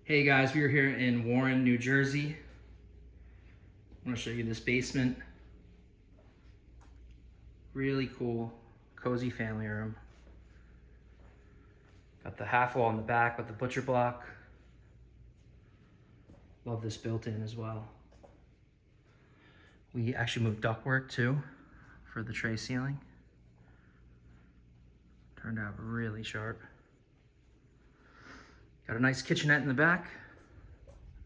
Hey guys, we're here in Warren, New Jersey. I want to show you this basement. Really cool, cozy family room. Got the half wall in the back with the butcher block. Love this built in as well. We actually moved ductwork too for the tray ceiling. Turned out really sharp. Got a nice kitchenette in the back.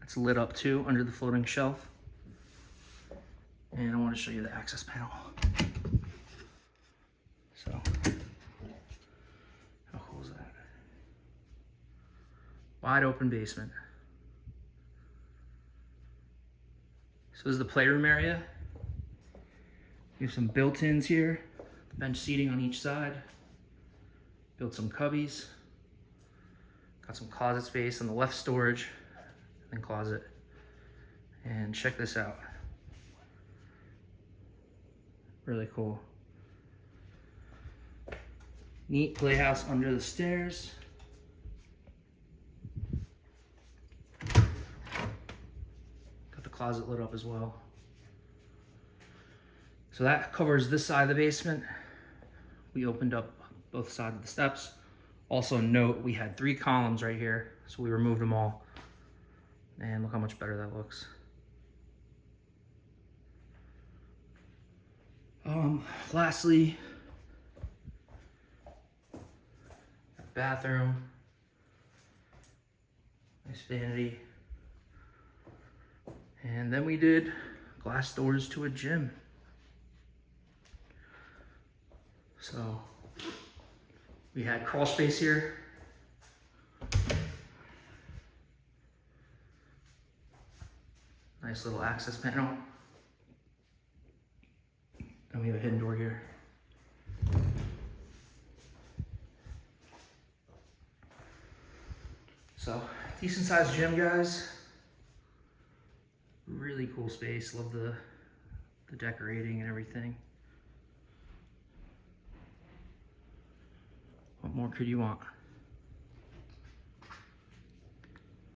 It's lit up too under the floating shelf. And I want to show you the access panel. So, how cool is that? Wide open basement. So this is the playroom area. You have some built-ins here, bench seating on each side. Built some cubbies. Got some closet space on the left, storage, and closet. And check this out. Really cool. Neat playhouse under the stairs. Got the closet lit up as well. So that covers this side of the basement. We opened up both sides of the steps. Also note, we had 3 columns right here, so we removed them all. And look how much better that looks. Lastly, bathroom, nice vanity. And then we did glass doors to a gym. So we had crawl space here. Nice little access panel. And we have a hidden door here. So, decent sized gym, guys. Really cool space. Love the decorating and everything. What more could you want?